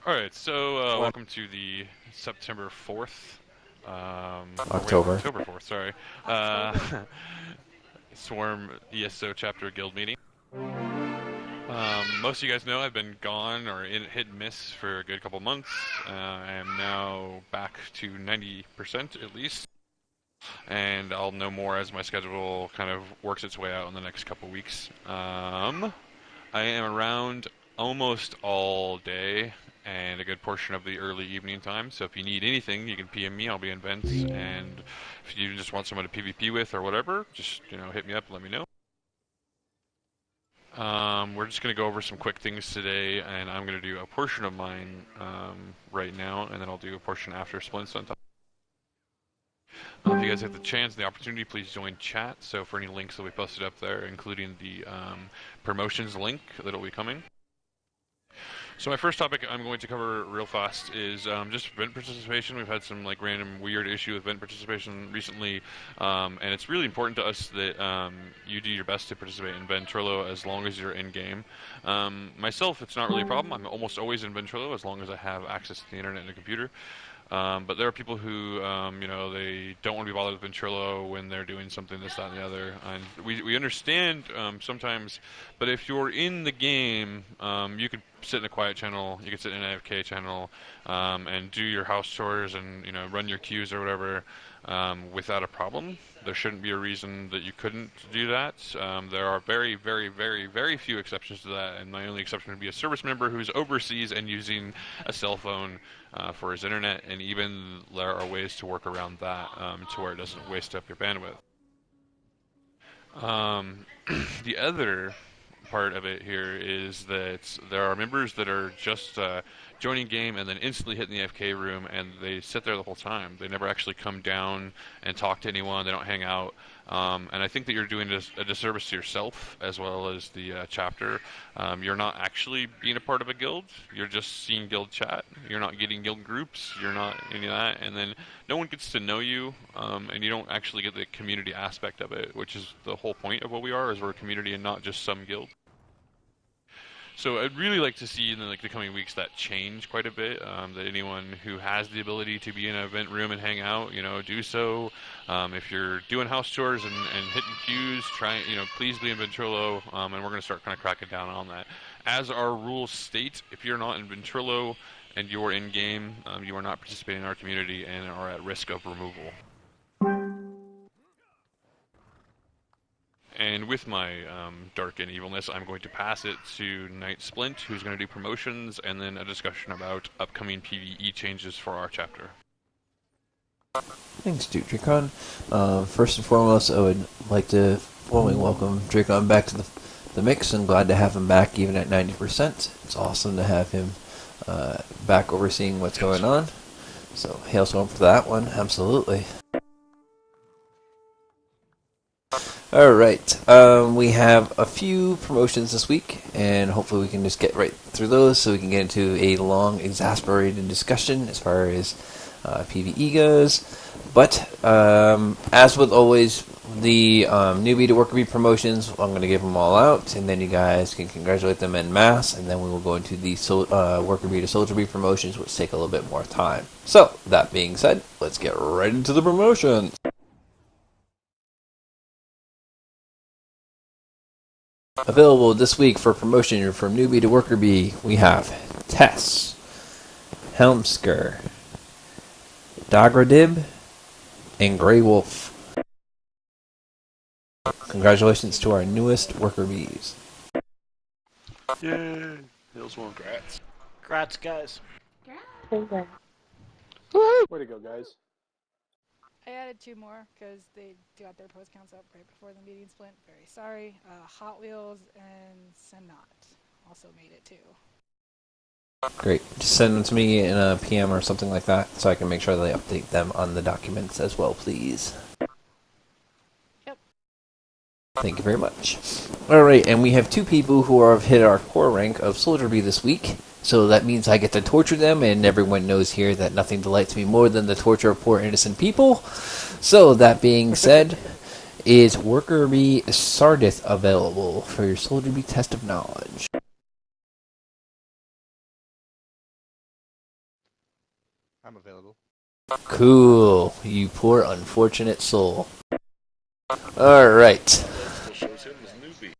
All right, so welcome to the September 4th, or wait, October. October 4th, sorry, uh, October. Swarm ESO chapter guild meeting. Most of you guys know I've been gone or in hit and miss for a good couple months. I am now back to 90% at least, and I'll know more as my schedule kind of works its way out in the next couple weeks. I am around almost all day and a good portion of the early evening time. So if you need anything, you can PM me. I'll be in vents. And if you just want someone to PvP with or whatever, just hit me up. Let me know. We're just gonna go over some quick things today, and I'm gonna do a portion of mine right now, and then I'll do a portion after splints on top. If you guys have the chance and the opportunity, please join chat. So for any links that we posted up there, including the promotions link that'll be coming. So my first topic I'm going to cover real fast is just event participation. We've had some like random weird issue with event participation recently, and it's really important to us that you do your best to participate in Ventrilo as long as you're in game. Myself, it's not really a problem. I'm almost always in Ventrilo as long as I have access to the internet and a computer. But there are people who, they don't want to be bothered with Ventrilo when they're doing something, this, that, and the other. And we understand sometimes, but if you're in the game, you could sit in a quiet channel, you could sit in an AFK channel, and do your house chores and run your queues or whatever without a problem. There shouldn't be a reason that you couldn't do that. There are very, very, very, very few exceptions to that, and my only exception would be a service member who's overseas and using a cell phone for his internet, and even there are ways to work around that to where it doesn't waste up your bandwidth. The other part of it here is that there are members that are just joining game and then instantly hitting the FK room, and they sit there the whole time. They never actually come down and talk to anyone. They don't hang out. And I think that you're doing a disservice to yourself as well as the chapter. You're not actually being a part of a guild. You're just seeing guild chat. You're not getting guild groups. You're not any of that. And then no one gets to know you, and you don't actually get the community aspect of it, which is the whole point of what we are, is we're a community and not just some guild. So I'd really like to see in the coming weeks that change quite a bit. That anyone who has the ability to be in an event room and hang out, do so. If you're doing house chores and hitting queues, please be in Ventrilo, and we're going to start kind of cracking down on that. As our rules state, if you're not in Ventrilo and you're in game, you are not participating in our community and are at risk of removal. And with my dark and evilness, I'm going to pass it to Knight Splint, who's going to do promotions, and then a discussion about upcoming PvE changes for our chapter. Thanks, Duke Dracon. First and foremost, I would like to formally welcome Dracon back to the mix, and glad to have him back even at 90%. It's awesome to have him back overseeing what's going on. So, hailstorm for that one, absolutely. Alright, we have a few promotions this week, and hopefully we can just get right through those so we can get into a long, exasperated discussion as far as PvE goes. But, as with always, the newbie to worker bee promotions, I'm going to give them all out, and then you guys can congratulate them en masse, and then we will go into the worker bee to soldier bee promotions, which take a little bit more time. So, that being said, let's get right into the promotions. Available this week for promotion from newbie to worker bee, we have Tess, Helmsker, Dagradib, and Grey Wolf. Congratulations to our newest worker bees. Yay! Hailstorm. Congrats. Congrats, guys. Woohoo! Way to go, guys. I added two more because they got their post counts up right before the meeting split. Very sorry. Hot Wheels and Senat also made it too. Great. Just send them to me in a PM or something like that so I can make sure they update them on the documents as well, please. Yep. Thank you very much. Alright, and we have two people who have hit our core rank of Soldier Bee this week. So that means I get to torture them, and everyone knows here that nothing delights me more than the torture of poor innocent people. So that being said, is Worker Bee Sardith available for your Soldier Bee test of knowledge? I'm available. Cool. You poor unfortunate soul. Alright. Still shows him as newbie.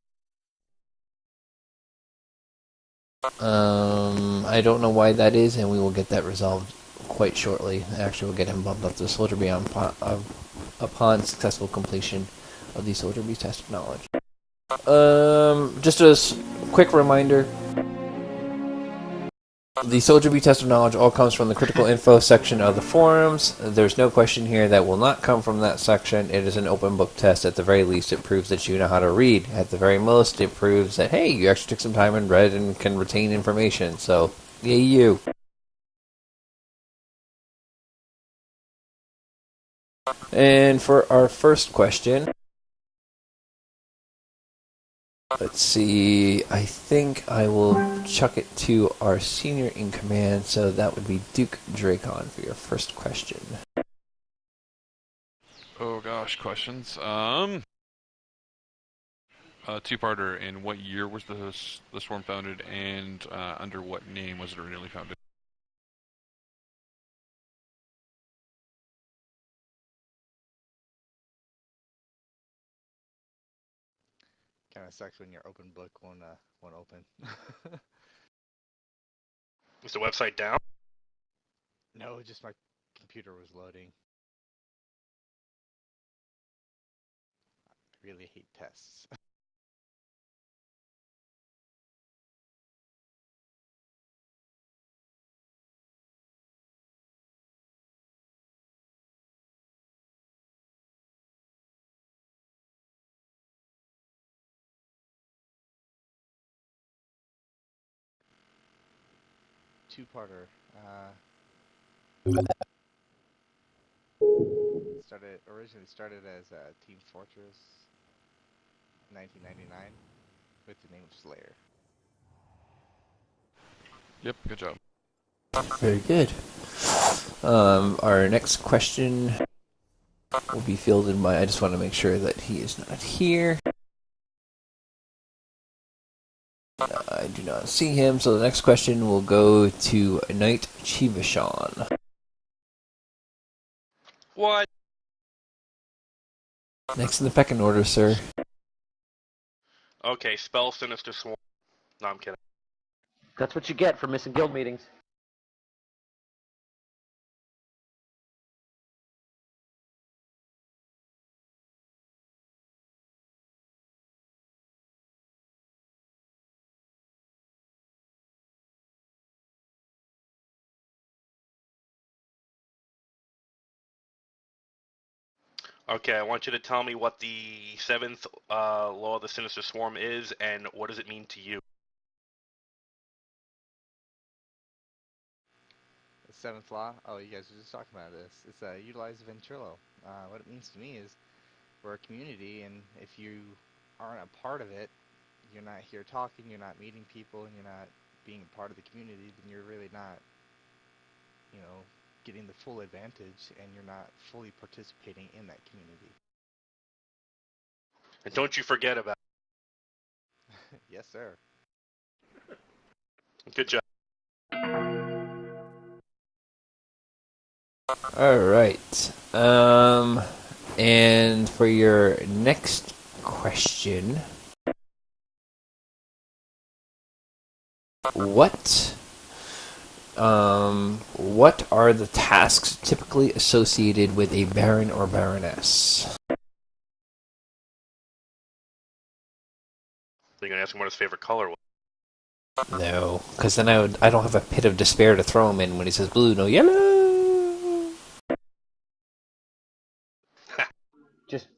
I don't know why that is, and we will get that resolved quite shortly. Actually, we'll get him bumped up to Soldier Beyond upon successful completion of the Soldier Bee Test of Knowledge. Just a quick reminder. The Soldier Bee Test of Knowledge all comes from the critical info section of the forums. There's no question here that will not come from that section. It is an open book test. At the very least, it proves that you know how to read. At the very most, it proves that, hey, you actually took some time and read and can retain information. So, yay you. And for our first question, let's see, I think I will chuck it to our senior in command, so that would be Duke Dracon for your first question. Oh gosh, questions. Two-parter. In what year was the swarm founded, and under what name was it originally founded? Kind of sucks when your open book won't open. Is the website down? No, just my computer was loading. I really hate tests. Two-parter. Originally started as Team Fortress 1999 with the name of Slayer. Yep, good job. Very good. Our next question will be fielded by, I just want to make sure that he is not here. I do not see him, so the next question will go to Knight Chivashan. What? Next in the pecking order, sir. Okay, spell Sinister Swarm. No, I'm kidding. That's what you get for missing guild meetings. Okay, I want you to tell me what the seventh law of the Sinister Swarm is, and what does it mean to you? The seventh law? Oh, you guys were just talking about this. It's utilize Ventrilo. What it means to me is we're a community, and if you aren't a part of it, you're not here talking, you're not meeting people, and you're not being a part of the community, then you're really not, getting the full advantage, and you're not fully participating in that community. And don't you forget about Yes, sir. it. Good job. Alright. And for your next question, what are the tasks typically associated with a baron or baroness? You're gonna ask him what his favorite color was. No, because then I don't have a pit of despair to throw him in when he says blue, no yellow.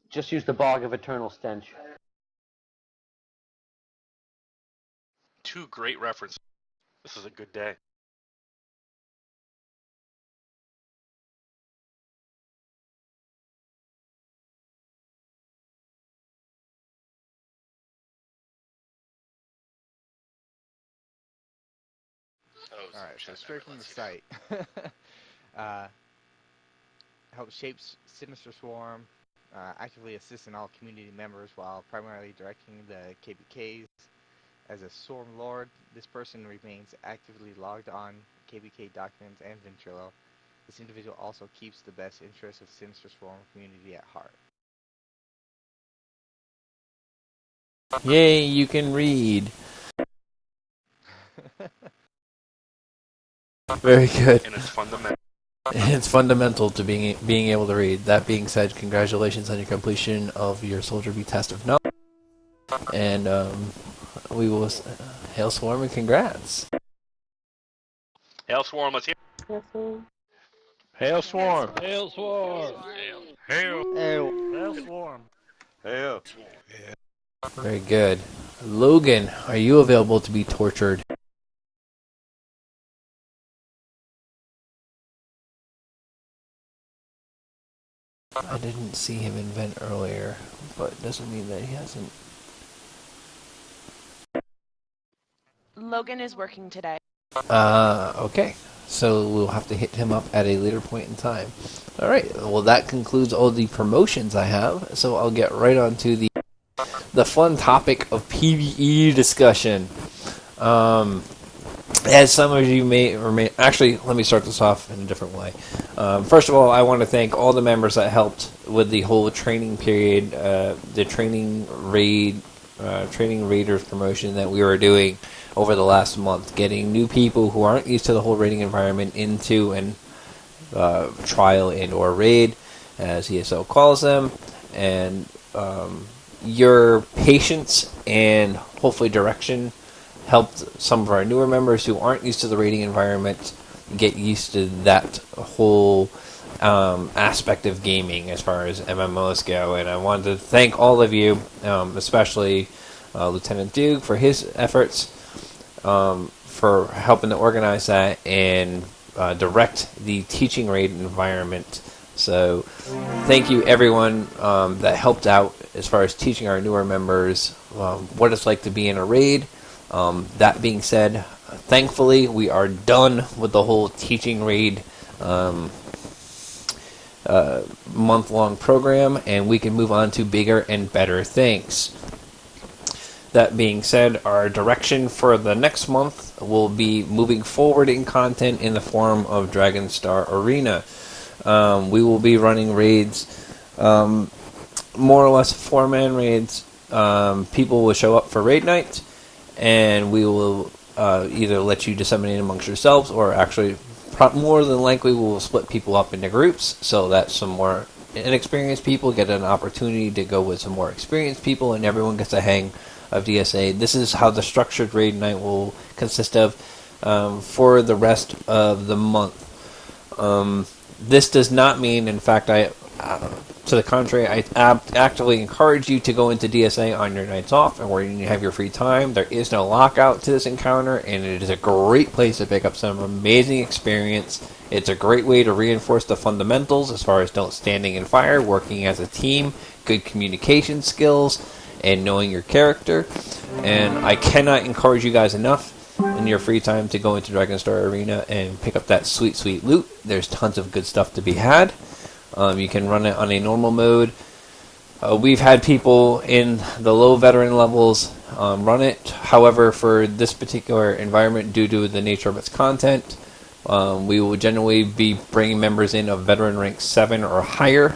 Just use the Bog of Eternal Stench. Two great references. This is a good day. Alright, so straight from the site. Help shape Sinister Swarm, actively assisting all community members while primarily directing the KBKs. As a Swarm Lord, this person remains actively logged on KBK documents and Ventrilo, This individual also keeps the best interests of Sinister Swarm community at heart. Yay, you can read. Very good. And it's fundamental. It's fundamental to being able to read. That being said, congratulations on your completion of your Soldier B test of knowledge. And we will hail Swarm and congrats. Hail Swarm, let's hear. Hail Swarm! Hail Swarm! Hail! Hail Swarm! Hail. Very good. Logan, are you available to be tortured? I didn't see him invent earlier, but it doesn't mean that he hasn't. Logan is working today. Okay. So we'll have to hit him up at a later point in time. Alright, well that concludes all the promotions I have, so I'll get right on to the fun topic of PvE discussion. As some of you may or may... Actually, let me start this off in a different way. First of all, I want to thank all the members that helped with the whole training period, the training raiders promotion that we were doing over the last month, getting new people who aren't used to the whole raiding environment into an trial and or raid, as ESO calls them, and your patience and hopefully direction helped some of our newer members who aren't used to the raiding environment get used to that whole aspect of gaming as far as MMOs go. And I wanted to thank all of you, especially Lieutenant Duke for his efforts, for helping to organize that and direct the teaching raid environment. So thank you everyone that helped out as far as teaching our newer members what it's like to be in a raid. That being said, thankfully we are done with the whole teaching raid month-long program, and we can move on to bigger and better things. That being said, our direction for the next month will be moving forward in content in the form of Dragonstar Arena. We will be running raids, more or less 4-man raids. People will show up for raid night, and we will either let you disseminate amongst yourselves, or actually, more than likely, we will split people up into groups so that some more inexperienced people get an opportunity to go with some more experienced people, and everyone gets a hang of DSA. This is how the structured raid night will consist of for the rest of the month. This does not mean, in fact, to the contrary, I actively encourage you to go into DSA on your nights off and where you have your free time. There is no lockout to this encounter, and it is a great place to pick up some amazing experience. It's a great way to reinforce the fundamentals as far as don't standing in fire, working as a team, good communication skills, and knowing your character. And I cannot encourage you guys enough in your free time to go into Dragonstar Arena and pick up that sweet, sweet loot. There's tons of good stuff to be had. You can run it on a normal mode. We've had people in the low veteran levels run it. However, for this particular environment, due to the nature of its content, we will generally be bringing members in of veteran rank 7 or higher.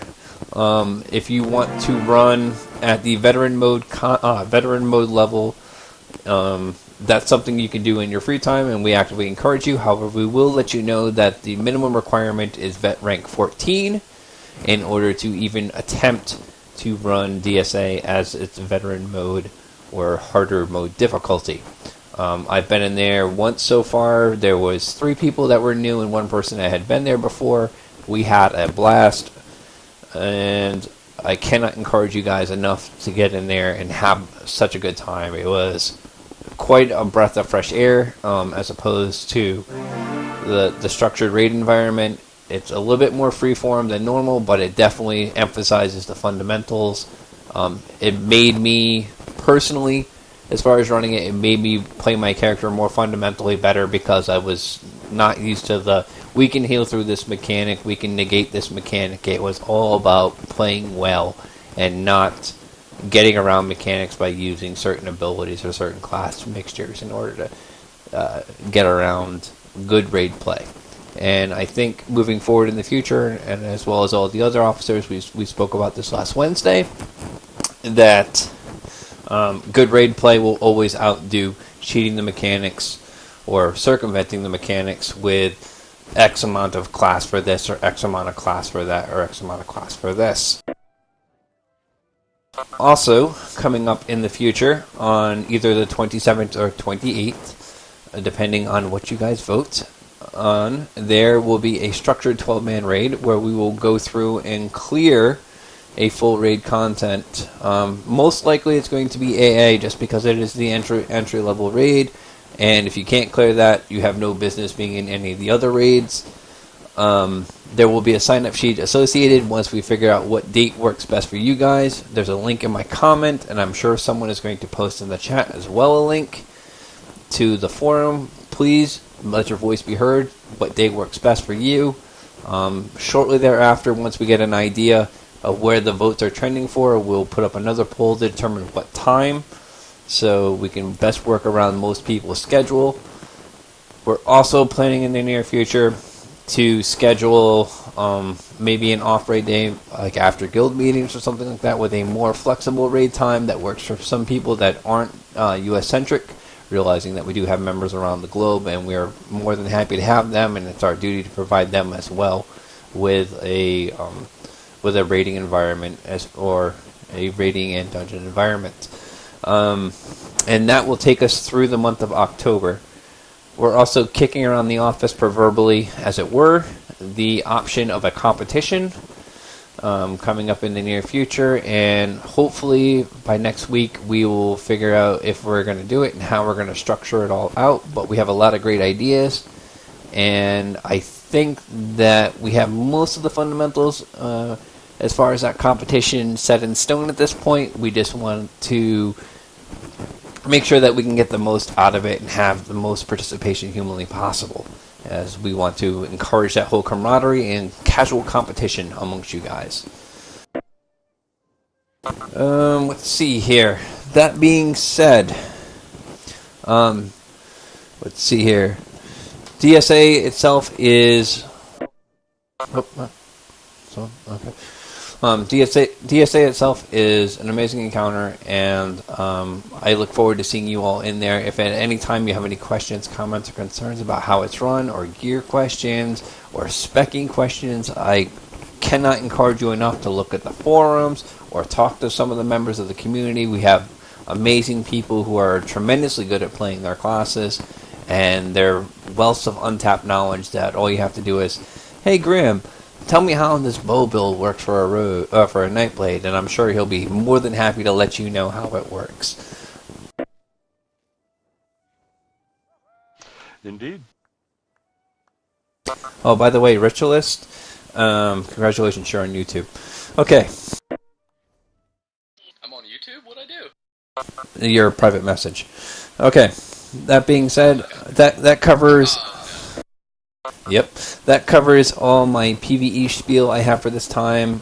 If you want to run at the veteran mode level, that's something you can do in your free time, and we actively encourage you. However, we will let you know that the minimum requirement is vet rank 14 in order to even attempt to run DSA as its veteran mode or harder mode difficulty. I've been in there once so far. There was 3 people that were new and 1 person that had been there before. We had a blast, and I cannot encourage you guys enough to get in there and have such a good time. It was quite a breath of fresh air as opposed to the structured raid environment. It's a little bit more freeform than normal, but it definitely emphasizes the fundamentals. It made me, personally, as far as running it, it made me play my character more fundamentally better because I was not used to the, we can heal through this mechanic, we can negate this mechanic. It was all about playing well and not getting around mechanics by using certain abilities or certain class mixtures in order to get around good raid play. And I think moving forward in the future, and as well as all the other officers, we spoke about this last Wednesday, that good raid play will always outdo cheating the mechanics or circumventing the mechanics with X amount of class for this, or X amount of class for that, or X amount of class for this. Also, coming up in the future, on either the 27th or 28th, depending on what you guys vote on, there will be a structured 12-man raid where we will go through and clear a full raid content. Most likely it's going to be AA, just because it is the entry level raid, and if you can't clear that, you have no business being in any of the other raids. There will be a sign-up sheet associated once we figure out what date works best for you guys. There's a link in my comment, and I'm sure someone is going to post in the chat as well a link to the forum. Please let your voice be heard. What date works best for you? Shortly thereafter, once we get an idea of where the votes are trending for, we'll put up another poll to determine what time, so we can best work around most people's schedule. We're also planning in the near future to schedule maybe an off-raid day, like after guild meetings or something like that, with a more flexible raid time that works for some people that aren't US-centric, realizing that we do have members around the globe, and we are more than happy to have them, and it's our duty to provide them as well with a raiding environment, or a raiding and dungeon environment. And that will take us through the month of October. We're also kicking around the office, proverbially, as it were, the option of a competition coming up in the near future, and hopefully by next week we will figure out if we're going to do it and how we're going to structure it all out. But we have a lot of great ideas, and I think that we have most of the fundamentals as far as that competition set in stone at this point. We just want to make sure that we can get the most out of it and have the most participation humanly possible, as we want to encourage that whole camaraderie and casual competition amongst you guys. Let's see here. That being said, let's see here. DSA itself is... okay. DSA itself is an amazing encounter, and I look forward to seeing you all in there. If at any time you have any questions, comments, or concerns about how it's run, or gear questions, or specking questions, I cannot encourage you enough to look at the forums or talk to some of the members of the community. We have amazing people who are tremendously good at playing their classes, and they're wealths of untapped knowledge that all you have to do is, hey Grim, tell me how this bow build works for a Nightblade, and I'm sure he'll be more than happy to let you know how it works. Indeed. Oh, by the way, Ritualist, congratulations, you're on YouTube. Okay. I'm on YouTube? What'd I do? Your private message. Okay. That being said, that covers... Yep, that covers all my PvE spiel I have for this time.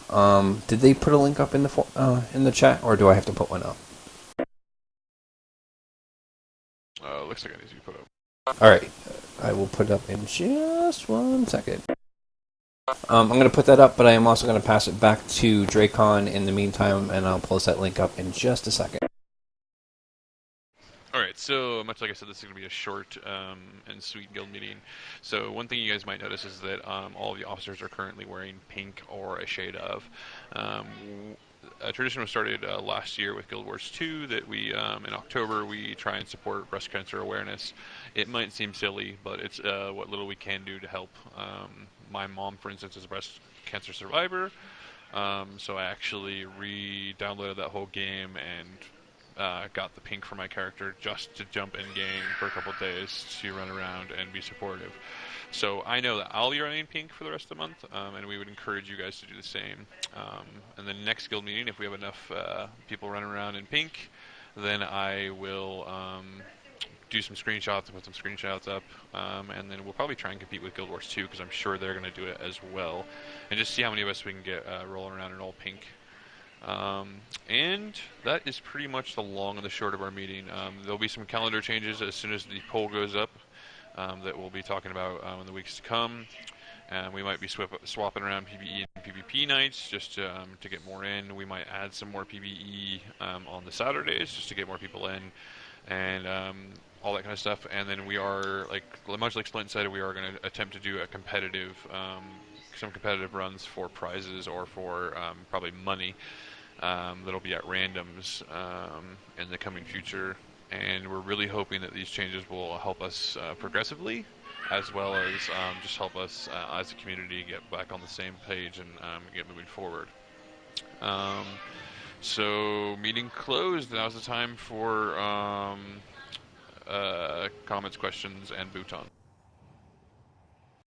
Did they put a link up in the chat, or do I have to put one up? Looks like it needs to be put up. Alright, I will put it up in just 1 second. I'm going to put that up, but I am also going to pass it back to Dracon in the meantime, and I'll post that link up in just a second. Alright, so much like I said, this is going to be a short and sweet guild meeting. So one thing you guys might notice is that all of the officers are currently wearing pink or a shade of. A tradition was started last year with Guild Wars 2 that we, in October, we try and support breast cancer awareness. It might seem silly, but it's what little we can do to help. My mom, for instance, is a breast cancer survivor, so I actually re-downloaded that whole game and got the pink for my character just to jump in game for a couple of days to run around and be supportive. So I know that I'll be running pink for the rest of the month, and we would encourage you guys to do the same. And the next guild meeting, if we have enough people running around in pink, then I will do some screenshots and put some screenshots up, and then we'll probably try and compete with Guild Wars 2, because I'm sure they're going to do it as well, and just see how many of us we can get rolling around in all pink. And that is pretty much the long and the short of our meeting. There'll be some calendar changes as soon as the poll goes up that we'll be talking about in the weeks to come. We might be swapping around PvE and PvP nights just to get more in. We might add some more PvE on the Saturdays just to get more people in, and all that kind of stuff. And then we are, much like Splint said, we are going to attempt to do a competitive, some competitive runs for prizes or for probably money that'll be at randoms in the coming future. And we're really hoping that these changes will help us progressively, as well as just help us as a community get back on the same page and get moving forward. So, meeting closed. Now's the time for comments, questions, and Bhutan.